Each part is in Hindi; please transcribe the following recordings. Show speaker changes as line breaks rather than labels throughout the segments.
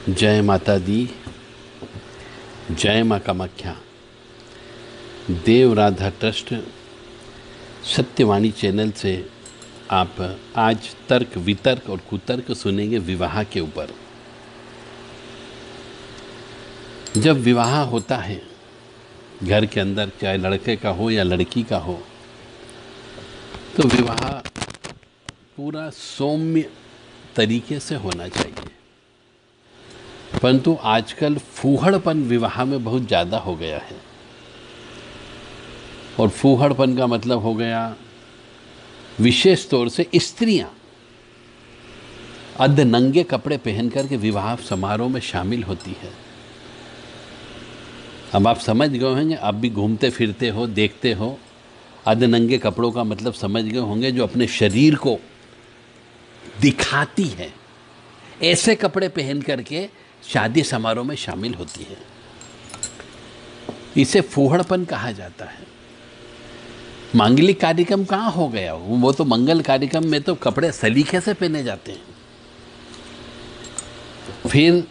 जय माता दी। जय माँ कामाख्या। देव राधा ट्रस्ट सत्यवाणी चैनल से आप आज तर्क वितर्क और कुतर्क सुनेंगे विवाह के ऊपर। जब विवाह होता है घर के अंदर, चाहे लड़के का हो या लड़की का हो, तो विवाह पूरा सौम्य तरीके से होना चाहिए। परंतु आजकल फूहड़पन विवाह में बहुत ज़्यादा हो गया है। और फूहड़पन का मतलब हो गया विशेष तौर से स्त्रियां अर्धनंगे कपड़े पहन करके विवाह समारोह में शामिल होती है। अब आप समझ गए होंगे, आप भी घूमते फिरते हो, देखते हो। अर्धनंगे कपड़ों का मतलब समझ गए होंगे, जो अपने शरीर को दिखाती है, ऐसे कपड़े पहन करके शादी समारोह में शामिल होती है। इसे फूहड़पन कहा जाता है। मांगलिक कार्यक्रम कहाँ हो गया? वो तो मंगल कार्यक्रम में तो कपड़े सलीके से पहने जाते हैं। फिर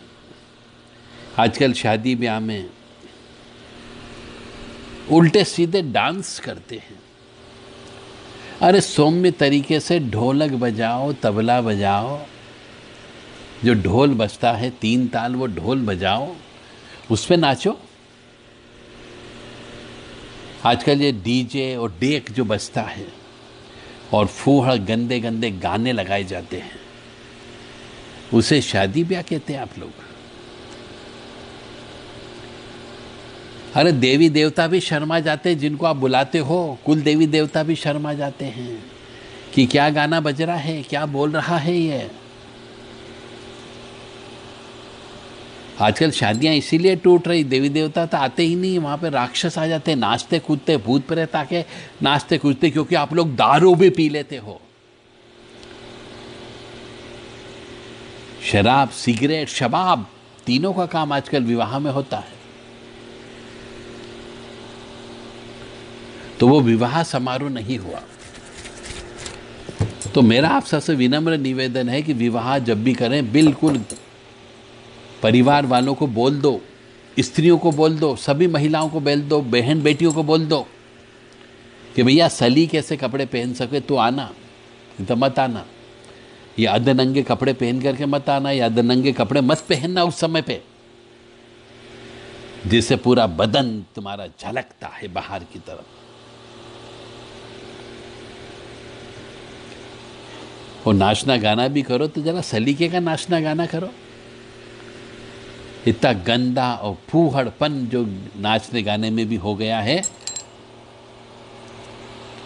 आजकल शादी ब्याह में उल्टे सीधे डांस करते हैं। अरे सौम्य तरीके से ढोलक बजाओ, तबला बजाओ। जो ढोल बजता है 3 ताल, वो ढोल बजाओ, उस पे नाचो। आजकल ये डीजे और डेक जो बजता है और फूहड़ गंदे गंदे गाने लगाए जाते हैं, उसे शादी ब्याह कहते हैं आप लोग। अरे देवी देवता भी शर्मा जाते हैं, जिनको आप बुलाते हो। कुल देवी देवता भी शर्मा जाते हैं कि क्या गाना बज रहा है, क्या बोल रहा है ये। आजकल शादियां इसीलिए टूट रही, देवी देवता तो आते ही नहीं, वहां पे राक्षस आ जाते हैं, नाचते कूदते, भूत प्रेत आके नाचते कूदते, क्योंकि आप लोग दारू भी पी लेते हो। शराब, सिगरेट, शबाब, तीनों का काम आजकल विवाह में होता है। तो वो विवाह समारोह नहीं हुआ। तो मेरा आप सबसे विनम्र निवेदन है कि विवाह जब भी करें, बिल्कुल परिवार वालों को बोल दो, स्त्रियों को बोल दो, सभी महिलाओं को बोल दो, बहन बेटियों को बोल दो कि भैया सलीके से कपड़े पहन सके तो आना, तो मत आना। ये अर्धनंगे कपड़े पहन करके मत आना, या अर्धनंगे कपड़े मत पहनना उस समय पे, जिससे पूरा बदन तुम्हारा झलकता है बाहर की तरफ। और नाचना गाना भी करो तो जरा सलीके का नाचना गाना करो। इतना गंदा और फूहड़पन जो नाचने गाने में भी हो गया है,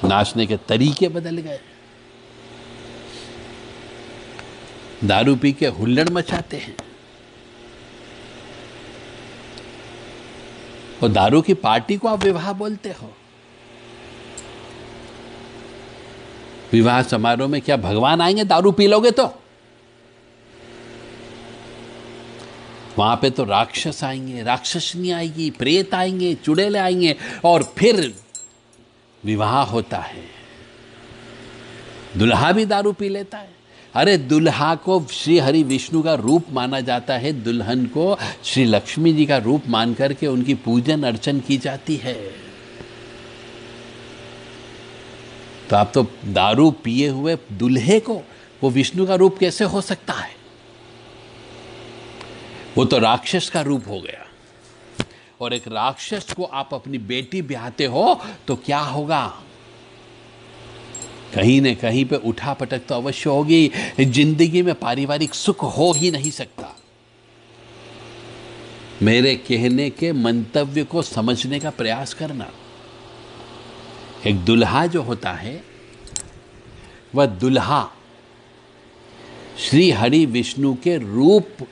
नाचने के तरीके बदल गए। दारू पी के हुल्लड़ मचाते हैं, और दारू की पार्टी को आप विवाह बोलते हो। विवाह समारोह में क्या भगवान आएंगे दारू पी लोगे तो? वहां पे तो राक्षस आएंगे, राक्षसनी आएगी, प्रेत आएंगे, चुड़ैल आएंगे, और फिर विवाह होता है। दुल्हा भी दारू पी लेता है। अरे दुल्हा को श्री हरि विष्णु का रूप माना जाता है, दुल्हन को श्री लक्ष्मी जी का रूप मान करके उनकी पूजन अर्चन की जाती है। तो आप तो दारू पिए हुए दुल्हे को वो विष्णु का रूप कैसे हो सकता है? वो तो राक्षस का रूप हो गया। और एक राक्षस को आप अपनी बेटी ब्याहते हो तो क्या होगा? कहीं न कहीं पे उठा पटक तो अवश्य होगी। जिंदगी में पारिवारिक सुख हो ही नहीं सकता। मेरे कहने के मंतव्य को समझने का प्रयास करना। एक दुल्हा जो होता है, वह दुल्हा श्री हरि विष्णु के रूप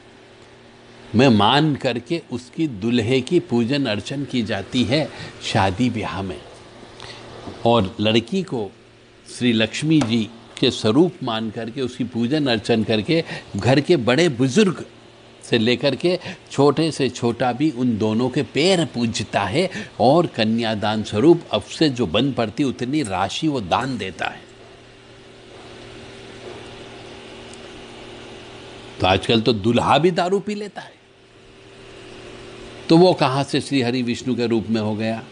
में मान करके उसकी दुल्हे की पूजन अर्चन की जाती है शादी ब्याह में। और लड़की को श्री लक्ष्मी जी के स्वरूप मान करके उसकी पूजन अर्चन करके घर के बड़े बुजुर्ग से लेकर के छोटे से छोटा भी उन दोनों के पैर पूजता है, और कन्यादान स्वरूप अब से जो बन पड़ती उतनी राशि वो दान देता है। तो आजकल तो दुल्हा भी दारू पी लेता है, तो वो कहां से श्री हरि विष्णु के रूप में हो गया?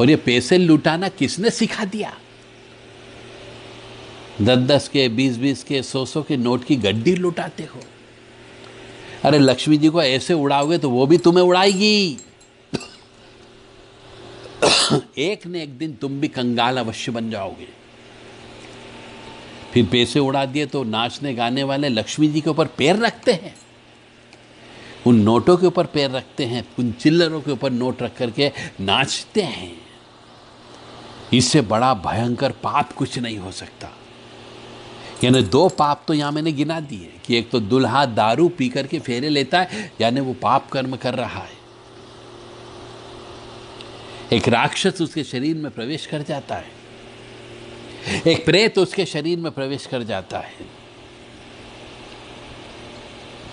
और ये पैसे लुटाना किसने सिखा दिया? 10-10 के, 20-20 के, 100-100 के नोट की गड्डी लुटाते हो। अरे लक्ष्मी जी को ऐसे उड़ाओगे तो वो भी तुम्हें उड़ाएगी। एक न एक दिन तुम भी कंगाल अवश्य बन जाओगे। फिर पैसे उड़ा दिए तो नाचने गाने वाले लक्ष्मी जी के ऊपर पैर रखते हैं, उन नोटों के ऊपर पैर रखते हैं, उन चिल्लरों के ऊपर नोट रख करके नाचते हैं। इससे बड़ा भयंकर पाप कुछ नहीं हो सकता। यानी 2 पाप तो यहां मैंने गिना दिए कि एक तो दुल्हा दारू पी करके फेरे लेता है, यानी वो पाप कर्म कर रहा है। एक राक्षस उसके शरीर में प्रवेश कर जाता है, एक प्रेत उसके शरीर में प्रवेश कर जाता है।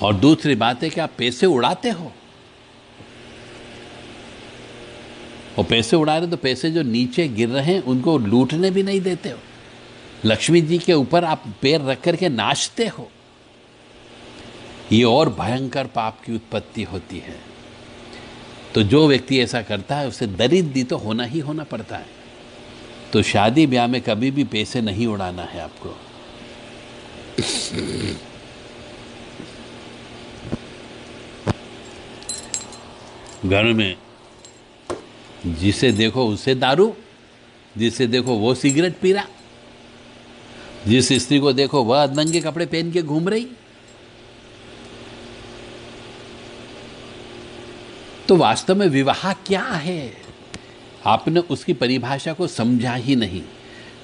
और दूसरी बात है कि आप पैसे उड़ाते हो, और पैसे उड़ा रहे तो पैसे जो नीचे गिर रहे हैं उनको लूटने भी नहीं देते हो। लक्ष्मी जी के ऊपर आप पैर रख करके नाचते हो। ये और भयंकर पाप की उत्पत्ति होती है। तो जो व्यक्ति ऐसा करता है उसे दरिद्री तो होना ही होना पड़ता है। तो शादी ब्याह में कभी भी पैसे नहीं उड़ाना है आपको। घर में जिसे देखो उसे दारू, जिसे देखो वो सिगरेट पी रहा, जिस स्त्री को देखो वह नंगे कपड़े पहन के घूम रही। तो वास्तव में विवाह क्या है? आपने उसकी परिभाषा को समझा ही नहीं।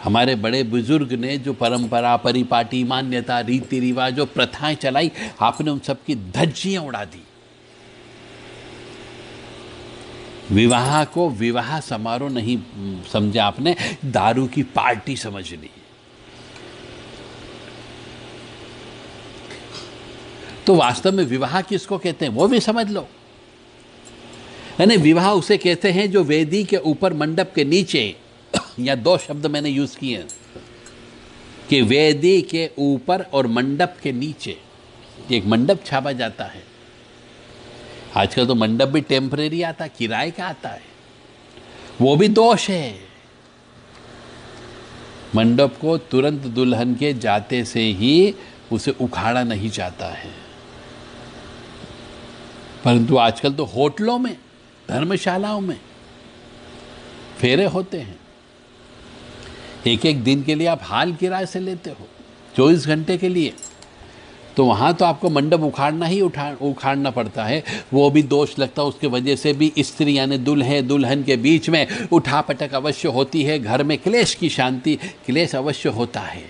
हमारे बड़े बुजुर्ग ने जो परंपरा, परिपाटी, मान्यता, रीति रिवाज, जो प्रथाएं चलाई, आपने उन सब की धज्जियां उड़ा दी। विवाह को विवाह समारोह नहीं समझा आपने, दारू की पार्टी समझ ली। तो वास्तव में विवाह किसको कहते हैं वो भी समझ लो। यानी विवाह उसे कहते हैं जो वेदी के ऊपर मंडप के नीचे, या 2 शब्द मैंने यूज किए कि वेदी के ऊपर और मंडप के नीचे एक मंडप छापा जाता है। आजकल तो मंडप भी टेम्परेरी आता, किराए का आता है, वो भी दोष है। मंडप को तुरंत दुल्हन के जाते से ही उसे उखाड़ा नहीं जाता है। परंतु आजकल तो होटलों में, धर्मशालाओं में फेरे होते हैं। एक एक दिन के लिए आप हाल किराए से लेते हो, 24 घंटे के लिए। तो वहाँ तो आपको मंडप उखाड़ना पड़ता है। वो भी दोष लगता है। उसके वजह से भी स्त्री यानी दुल्हे दुल्हन के बीच में उठापटक अवश्य होती है। घर में क्लेश की शांति, क्लेश अवश्य होता है।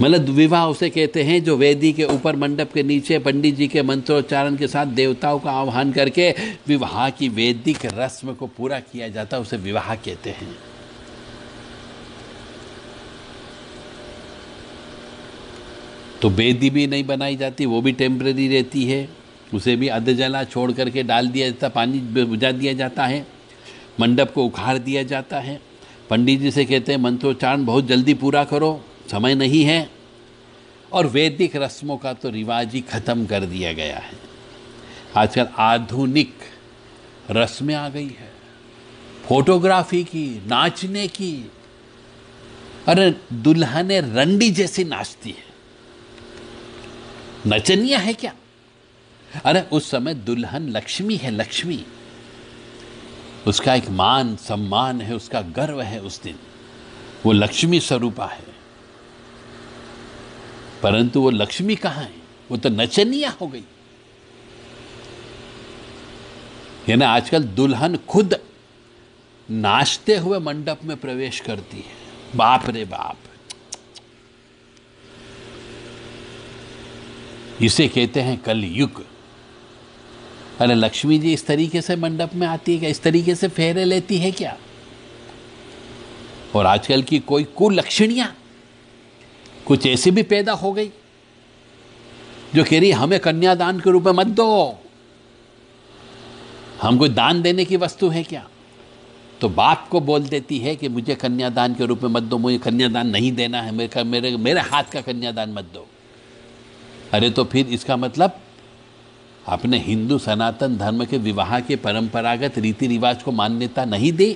मतलब विवाह उसे कहते हैं जो वेदी के ऊपर मंडप के नीचे पंडित जी के मंत्रोच्चारण के साथ देवताओं का आह्वान करके विवाह की वैदिक रस्म को पूरा किया जाता है, उसे विवाह कहते हैं। तो वेदी भी नहीं बनाई जाती, वो भी टेम्परेरी रहती है, उसे भी अधजला छोड़ करके डाल दिया जाता, पानी बुझा दिया जाता है, मंडप को उखाड़ दिया जाता है। पंडित जी से कहते हैं मंत्रोच्चारण बहुत जल्दी पूरा करो, समय नहीं है। और वैदिक रस्मों का तो रिवाज ही खत्म कर दिया गया है। आजकल आधुनिक रस्में आ गई है, फोटोग्राफी की, नाचने की। अरे दुल्हने रंडी जैसी नाचती है, नचनिया है क्या? अरे उस समय दुल्हन लक्ष्मी है, लक्ष्मी। उसका एक मान सम्मान है, उसका गर्व है। उस दिन वो लक्ष्मी स्वरूपा है। परंतु वो लक्ष्मी कहाँ है? वो तो नचनिया हो गई। यानी आजकल दुल्हन खुद नाचते हुए मंडप में प्रवेश करती है। बाप रे बाप! इसे कहते हैं कलयुग। अरे लक्ष्मी जी इस तरीके से मंडप में आती है क्या? इस तरीके से फेरे लेती है क्या? और आजकल की कोई कुलक्षणियां कुछ ऐसी भी पैदा हो गई जो कह रही हमें कन्यादान के रूप में मत दो, हम कोई दान देने की वस्तु है क्या? तो बाप को बोल देती है कि मुझे कन्यादान के रूप में मत दो, मुझे कन्यादान नहीं देना है, मेरे हाथ का कन्यादान मत दो। अरे तो फिर इसका मतलब आपने हिंदू सनातन धर्म के विवाह के परंपरागत रीति रिवाज को मान्यता नहीं दी,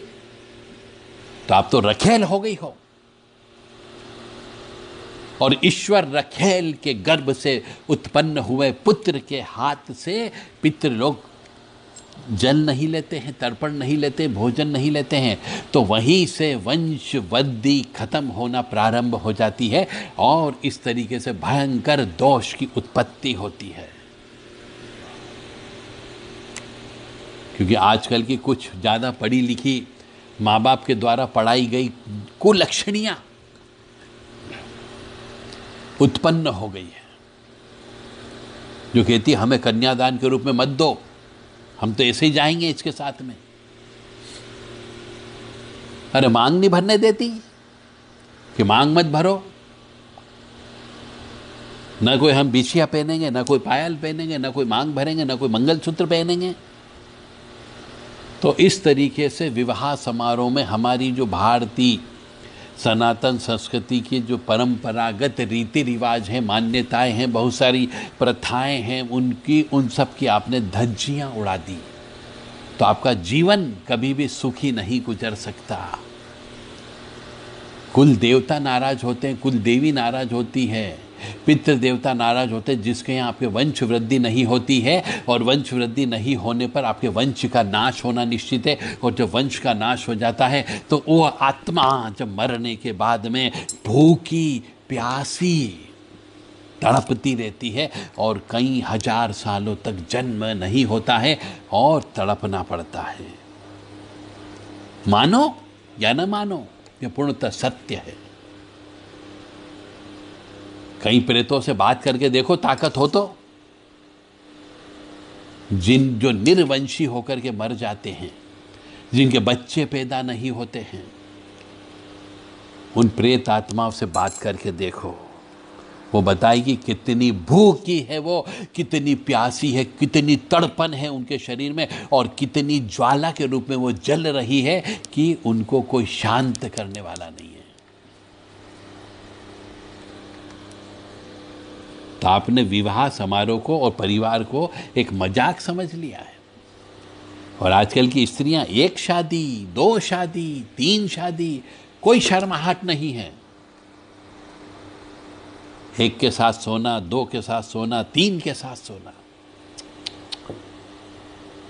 तो आप तो रखेल हो गई हो। और ईश्वर रखेल के गर्भ से उत्पन्न हुए पुत्र के हाथ से पितृलोक जल नहीं लेते हैं, तर्पण नहीं लेते, भोजन नहीं लेते हैं, तो वहीं से वंश वृद्धि खत्म होना प्रारंभ हो जाती है और इस तरीके से भयंकर दोष की उत्पत्ति होती है। क्योंकि आजकल की कुछ ज़्यादा पढ़ी लिखी माँ बाप के द्वारा पढ़ाई गई कुलक्षणियां उत्पन्न हो गई है, जो कहती हमें कन्यादान के रूप में मत दो, हम तो ऐसे ही जाएंगे इसके साथ में। अरे मांग नहीं भरने देती कि मांग मत भरो, ना कोई हम बिछिया पहनेंगे, ना कोई पायल पहनेंगे, ना कोई मांग भरेंगे, ना कोई मंगलसूत्र पहनेंगे। तो इस तरीके से विवाह समारोह में हमारी जो भारतीय सनातन संस्कृति की जो परंपरागत रीति रिवाज हैं, मान्यताएं हैं, बहुत सारी प्रथाएं हैं, उन सब की आपने धज्जियां उड़ा दी, तो आपका जीवन कभी भी सुखी नहीं गुजर सकता। कुल देवता नाराज होते हैं, कुल देवी नाराज होती है, पितृ देवता नाराज होते हैं, जिसके यहाँ आपके वंश वृद्धि नहीं होती है, और वंश वृद्धि नहीं होने पर आपके वंश का नाश होना निश्चित है। और जब वंश का नाश हो जाता है तो वो आत्मा जब मरने के बाद में भूखी प्यासी तड़पती रहती है और कई हजार सालों तक जन्म नहीं होता है और तड़पना पड़ता है। मानो या न मानो, यह पूर्णतः सत्य है। कई प्रेतों से बात करके देखो, ताकत हो तो। जो निर्वंशी होकर के मर जाते हैं, जिनके बच्चे पैदा नहीं होते हैं, उन प्रेत आत्माओं से बात करके देखो, वो बताएगी कितनी भूखी है वो, कितनी प्यासी है, कितनी तड़पन है उनके शरीर में, और कितनी ज्वाला के रूप में वो जल रही है कि उनको कोई शांत करने वाला नहीं है। तो आपने विवाह समारोह को और परिवार को एक मजाक समझ लिया है। और आजकल की स्त्रियां 1 शादी, 2 शादी, 3 शादी, कोई शर्माहट नहीं है। 1 के साथ सोना, 2 के साथ सोना, 3 के साथ सोना,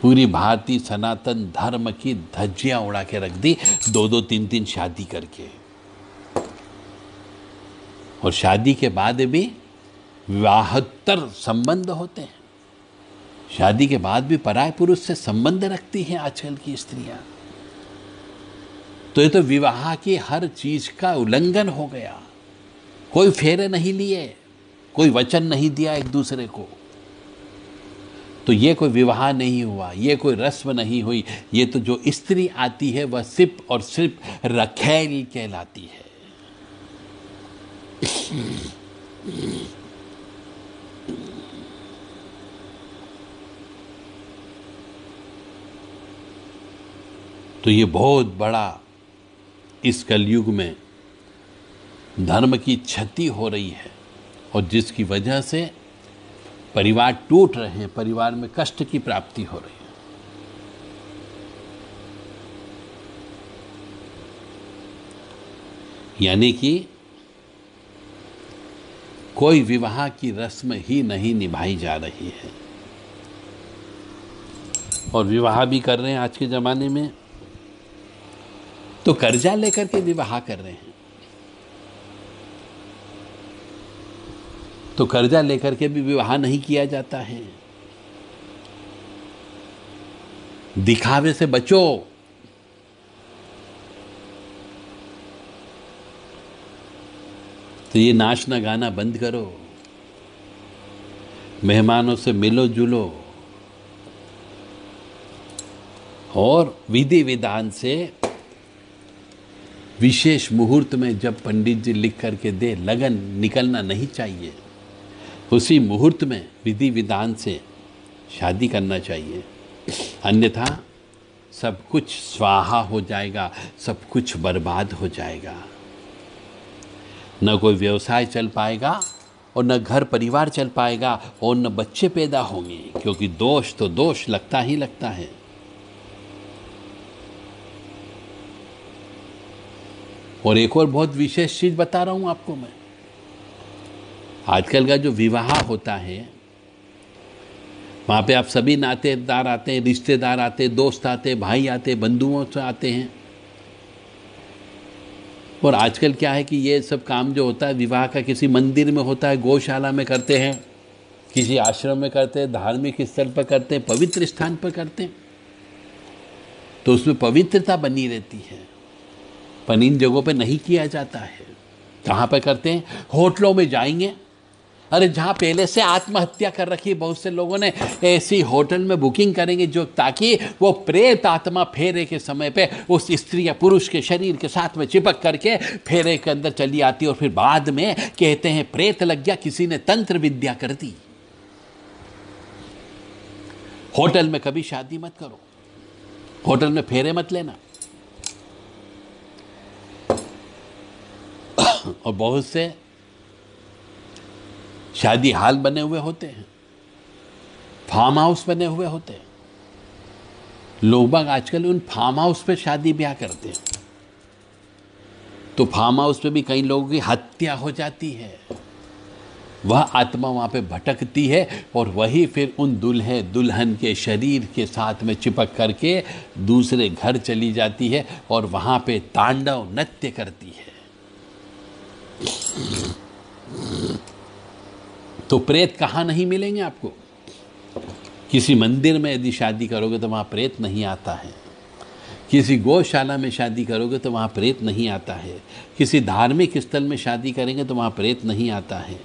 पूरी भारतीय सनातन धर्म की धज्जियां उड़ा के रख दी 2-2, 3-3 शादी करके। और शादी के बाद भी विवाहोत्तर संबंध होते हैं, शादी के बाद भी पराय पुरुष से संबंध रखती हैं आजकल की स्त्रियां। तो ये तो विवाह की हर चीज का उल्लंघन हो गया। कोई फेरे नहीं लिए, कोई वचन नहीं दिया एक दूसरे को, तो ये कोई विवाह नहीं हुआ, ये कोई रस्म नहीं हुई। ये तो जो स्त्री आती है वह सिर्फ और सिर्फ रखेल कहलाती है। तो ये बहुत बड़ा इस कलयुग में धर्म की क्षति हो रही है, और जिसकी वजह से परिवार टूट रहे हैं, परिवार में कष्ट की प्राप्ति हो रही है। यानी कि कोई विवाह की रस्म ही नहीं निभाई जा रही है। और विवाह भी कर रहे हैं आज के ज़माने में तो कर्जा लेकर के विवाह कर रहे हैं, तो कर्जा लेकर के भी विवाह नहीं किया जाता है। दिखावे से बचो। तो ये नाचना गाना बंद करो, मेहमानों से मिलो जुलो, और विधि विधान से विशेष मुहूर्त में जब पंडित जी लिख करके दे, लगन निकलना नहीं चाहिए। उसी मुहूर्त में विधि विधान से शादी करना चाहिए। अन्यथा सब कुछ स्वाहा हो जाएगा, सब कुछ बर्बाद हो जाएगा। न कोई व्यवसाय चल पाएगा और न घर परिवार चल पाएगा और न बच्चे पैदा होंगे, क्योंकि दोष तो दोष लगता ही लगता है। और एक और बहुत विशेष चीज बता रहा हूं आपको मैं, आजकल का जो विवाह होता है वहां पे आप सभी नातेदार आते हैं, रिश्तेदार आते हैं, दोस्त आते हैं, भाई आते हैं, बंधुओं से आते हैं। और आजकल क्या है कि ये सब काम जो होता है विवाह का किसी मंदिर में होता है, गौशाला में करते हैं, किसी आश्रम में करते हैं, धार्मिक स्थल पर करते हैं, पवित्र स्थान पर करते हैं, तो उसमें पवित्रता बनी रहती है। पर इन जगहों पे नहीं किया जाता है। कहाँ पे करते हैं? होटलों में जाएंगे, अरे जहाँ पहले से आत्महत्या कर रखी है बहुत से लोगों ने, ऐसी होटल में बुकिंग करेंगे जो ताकि वो प्रेत आत्मा फेरे के समय पे उस स्त्री या पुरुष के शरीर के साथ में चिपक करके फेरे के अंदर चली आती और फिर बाद में कहते हैं प्रेत लग गया, किसी ने तंत्र विद्या कर दी। होटल में कभी शादी मत करो, होटल में फेरे मत लेना। और बहुत से शादी हाल बने हुए होते हैं, फार्म हाउस बने हुए होते हैं, लोग बाग आजकल उन फार्म हाउस पे शादी ब्याह करते हैं, तो फार्म हाउस पे भी कई लोगों की हत्या हो जाती है। वह आत्मा वहां पे भटकती है और वही फिर उन दूल्हे दुल्हन के शरीर के साथ में चिपक करके दूसरे घर चली जाती है और वहां पे तांडव नृत्य करती है। तो प्रेत कहाँ नहीं मिलेंगे आपको? किसी मंदिर में यदि शादी करोगे तो वहाँ प्रेत नहीं आता है, किसी गौशाला में शादी करोगे तो वहाँ प्रेत नहीं आता है, किसी धार्मिक स्थल में शादी करेंगे तो वहाँ प्रेत नहीं आता है,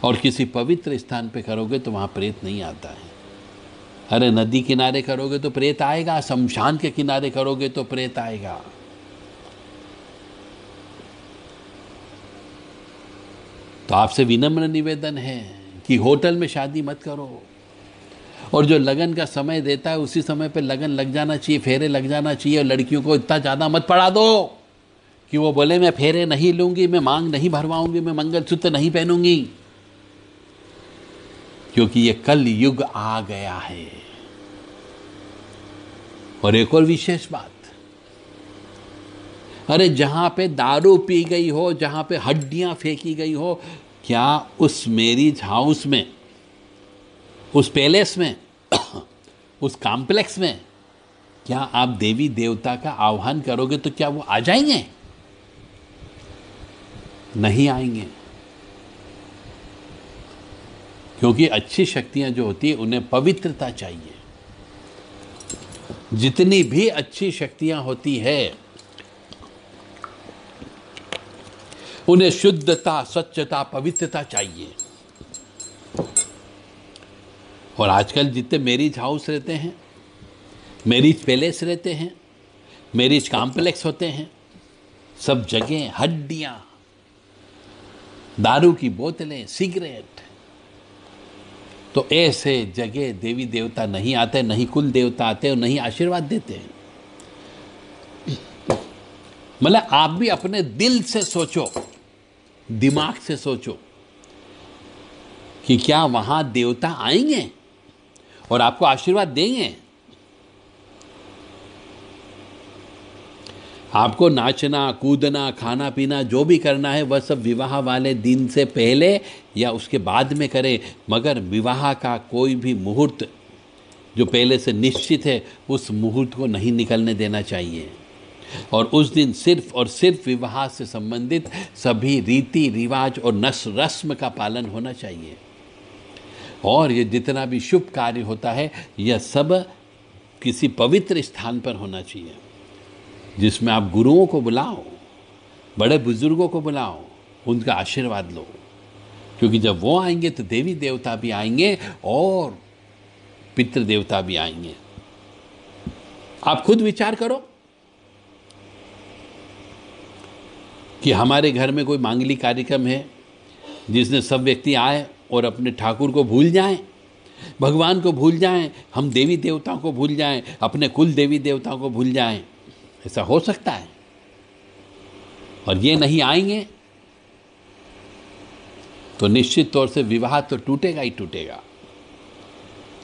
और किसी पवित्र स्थान पे करोगे तो वहाँ प्रेत नहीं आता है। अरे नदी किनारे करोगे तो प्रेत आएगा, शमशान के किनारे करोगे तो प्रेत आएगा। तो आपसे विनम्र निवेदन है कि होटल में शादी मत करो, और जो लगन का समय देता है उसी समय पे लगन लग जाना चाहिए, फेरे लग जाना चाहिए। और लड़कियों को इतना ज़्यादा मत पढ़ा दो कि वो बोले मैं फेरे नहीं लूंगी, मैं मांग नहीं भरवाऊंगी, मैं मंगलसूत्र नहीं पहनूंगी, क्योंकि ये कल युग आ गया है। और एक और विशेष बात, अरे जहां पे दारू पी गई हो, जहां पे हड्डियां फेंकी गई हो, क्या उस मैरिज हाउस में, उस पैलेस में, उस कॉम्प्लेक्स में क्या आप देवी देवता का आह्वान करोगे तो क्या वो आ जाएंगे? नहीं आएंगे, क्योंकि अच्छी शक्तियां जो होती है उन्हें पवित्रता चाहिए। जितनी भी अच्छी शक्तियां होती है उन्हें शुद्धता, स्वच्छता, पवित्रता चाहिए। और आजकल जितने मैरिज हाउस रहते हैं, मैरिज पैलेस रहते हैं, मैरिज कॉम्प्लेक्स होते हैं, सब जगह हड्डियां, दारू की बोतलें, सिगरेट। तो ऐसे जगह देवी देवता नहीं आते, नहीं कुल देवता आते और नहीं आशीर्वाद देते हैं। मतलब आप भी अपने दिल से सोचो, दिमाग से सोचो कि क्या वहां देवता आएंगे और आपको आशीर्वाद देंगे? आपको नाचना, कूदना, खाना पीना जो भी करना है वह सब विवाह वाले दिन से पहले या उसके बाद में करें, मगर विवाह का कोई भी मुहूर्त जो पहले से निश्चित है उस मुहूर्त को नहीं निकलने देना चाहिए। और उस दिन सिर्फ और सिर्फ विवाह से संबंधित सभी रीति रिवाज और रस्म का पालन होना चाहिए। और ये जितना भी शुभ कार्य होता है यह सब किसी पवित्र स्थान पर होना चाहिए, जिसमें आप गुरुओं को बुलाओ, बड़े बुजुर्गों को बुलाओ, उनका आशीर्वाद लो, क्योंकि जब वो आएंगे तो देवी देवता भी आएंगे और पितृ देवता भी आएंगे। आप खुद विचार करो कि हमारे घर में कोई मांगलिक कार्यक्रम है जिसने सब व्यक्ति आए और अपने ठाकुर को भूल जाएं, भगवान को भूल जाएं, हम देवी देवताओं को भूल जाएं, अपने कुल देवी देवताओं को भूल जाएं, ऐसा हो सकता है? और ये नहीं आएंगे तो निश्चित तौर से विवाह तो टूटेगा ही टूटेगा।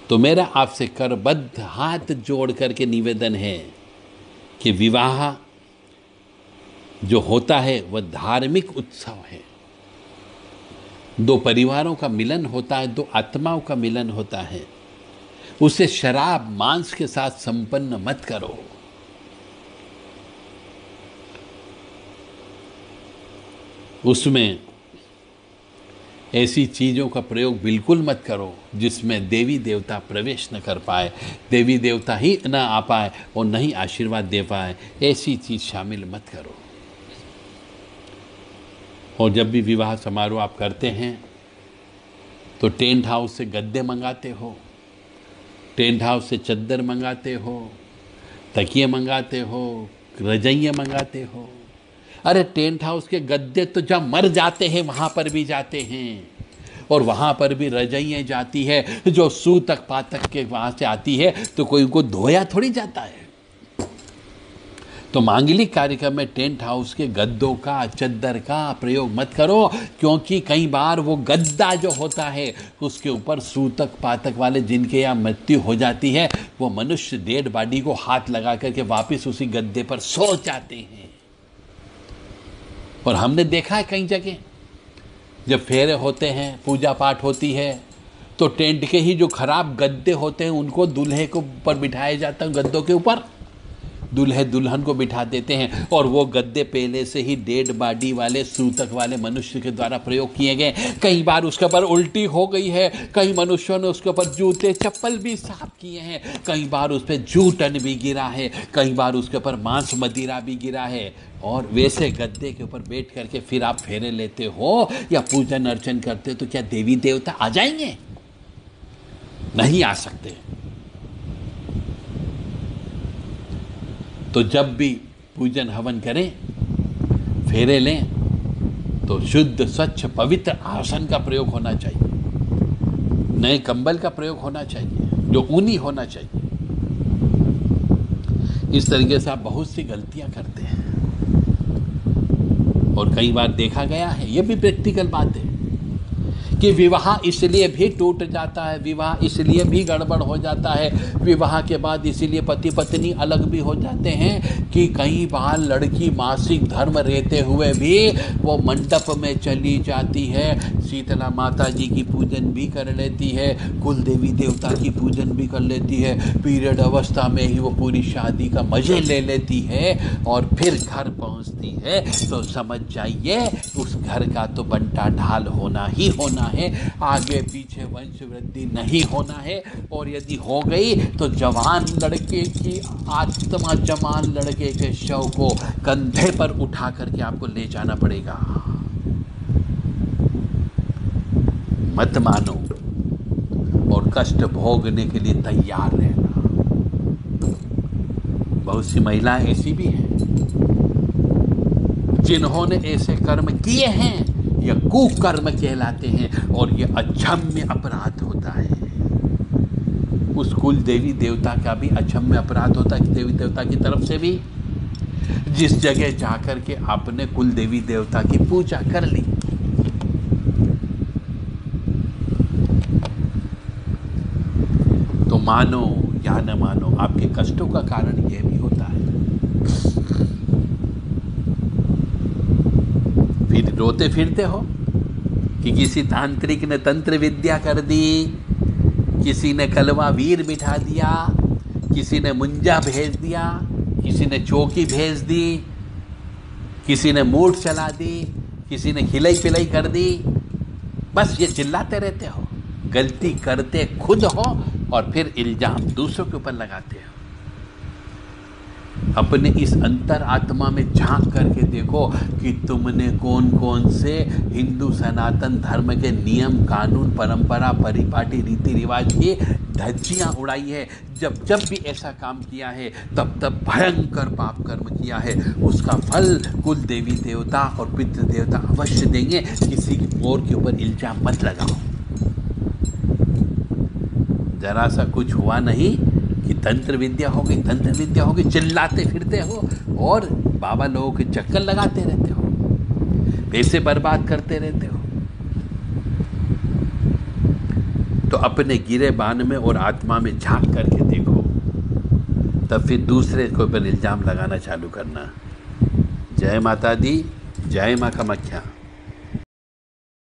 तो मेरा आपसे करबद्ध हाथ जोड़ करके निवेदन है कि विवाह जो होता है वह धार्मिक उत्सव है, दो परिवारों का मिलन होता है, दो आत्माओं का मिलन होता है। उसे शराब मांस के साथ संपन्न मत करो। उसमें ऐसी चीज़ों का प्रयोग बिल्कुल मत करो जिसमें देवी देवता प्रवेश न कर पाए, देवी देवता ही न आ पाए और न ही आशीर्वाद दे पाए। ऐसी चीज़ शामिल मत करो। और जब भी विवाह समारोह आप करते हैं तो टेंट हाउस से गद्दे मंगाते हो, टेंट हाउस से चद्दर मंगाते हो, तकिए मंगाते हो, रजइयाँ मंगाते हो। अरे टेंट हाउस के गद्दे तो जब मर जाते हैं वहाँ पर भी जाते हैं, और वहाँ पर भी रजइयाँ जाती है जो सूतक पातक के वहाँ से आती है, तो कोई उनको धोया थोड़ी जाता है। तो मांगलिक कार्यक्रम में टेंट हाउस के गद्दों का, चद्दर का प्रयोग मत करो, क्योंकि कई बार वो गद्दा जो होता है उसके ऊपर सूतक पातक वाले जिनके यहाँ मृत्यु हो जाती है, वो मनुष्य डेड बॉडी को हाथ लगा करके वापस उसी गद्दे पर सो जाते हैं। और हमने देखा है कई जगह जब फेरे होते हैं, पूजा पाठ होती है, तो टेंट के ही जो खराब गद्दे होते हैं उनको दूल्हे को ऊपर बिठाया जाता है, गद्दों के ऊपर दूल्हे दुल्हन को बिठा देते हैं, और वो गद्दे पहले से ही डेड बॉडी वाले सूतक वाले मनुष्य के द्वारा प्रयोग किए गए। कई बार उसके ऊपर उल्टी हो गई है, कई मनुष्यों ने उसके ऊपर जूते चप्पल भी साफ किए हैं, कई बार उस पर जूटन भी गिरा है, कई बार उसके ऊपर मांस मदिरा भी गिरा है। और वैसे गद्दे के ऊपर बैठ करके फिर आप फेरे लेते हो या पूजन अर्चन करते हो, तो क्या देवी देवता आ जाएंगे? नहीं आ सकते। तो जब भी पूजन हवन करें, फेरे लें, तो शुद्ध स्वच्छ पवित्र आसन का प्रयोग होना चाहिए, नए कंबल का प्रयोग होना चाहिए जो ऊनी होना चाहिए। इस तरीके से आप बहुत सी गलतियां करते हैं, और कई बार देखा गया है, ये भी प्रैक्टिकल बात है, कि विवाह इसलिए भी टूट जाता है, विवाह इसलिए भी गड़बड़ हो जाता है, विवाह के बाद इसलिए पति पत्नी अलग भी हो जाते हैं कि कई बार लड़की मासिक धर्म रहते हुए भी वो मंडप में चली जाती है, शीतला माता जी की पूजन भी कर लेती है, कुल देवी देवता की पूजन भी कर लेती है, पीरियड अवस्था में ही वो पूरी शादी का मजे ले लेती है, और फिर घर पहुंचती है तो समझ जाइए उस घर का तो बंटा ढाल होना ही होना है, आगे पीछे वंश वृद्धि नहीं होना है। और यदि हो गई तो जवान लड़के की आत्मा, जवान लड़के के शव को कंधे पर उठा करके आपको ले जाना पड़ेगा। मत मानो और कष्ट भोगने के लिए तैयार रहना। बहुत सी महिलाएं ऐसी भी हैं जिन्होंने ऐसे कर्म किए हैं, या कुकर्म कहलाते हैं, और ये अक्षम्य अपराध होता है। उस कुल देवी देवता का भी अक्षम्य अपराध होता है, देवी देवता की तरफ से भी, जिस जगह जाकर के आपने कुल देवी देवता की पूजा कर ली। तो मानो या न मानो, आपके कष्टों का कारण यह भी होता है। फिर रोते फिरते हो कि किसी तांत्रिक ने तंत्र विद्या कर दी, किसी ने कलवा वीर बिठा दिया, किसी ने मुंजा भेज दिया, किसी ने चौकी भेज दी, किसी ने मूठ चला दी, किसी ने खिलाई पिलाई कर दी। बस ये चिल्लाते रहते हो, गलती करते खुद हो और फिर इल्जाम दूसरों के ऊपर लगाते हो। अपने इस अंतर आत्मा में झांक करके देखो कि तुमने कौन कौन से हिंदू सनातन धर्म के नियम, कानून, परंपरा, परिपाटी, रीति रिवाज की धज्जियां उड़ाई है। जब जब भी ऐसा काम किया है तब तब भयंकर पाप कर्म किया है। उसका फल कुल देवी देवता और पितृ देवता अवश्य देंगे। किसी और के ऊपर इल्जाम मत लगाओ। जरा सा कुछ हुआ नहीं कि तंत्र विद्या हो गई, तंत्र विद्या हो गई, चिल्लाते फिरते हो और बाबा लोगों के चक्कर लगाते रहते हो, पैसे बर्बाद करते रहते हो। तो अपने गिरे बान में और आत्मा में झांक करके देखो, तब फिर दूसरे के ऊपर इल्जाम लगाना चालू करना। जय माता दी, जय माँ कामाख्या।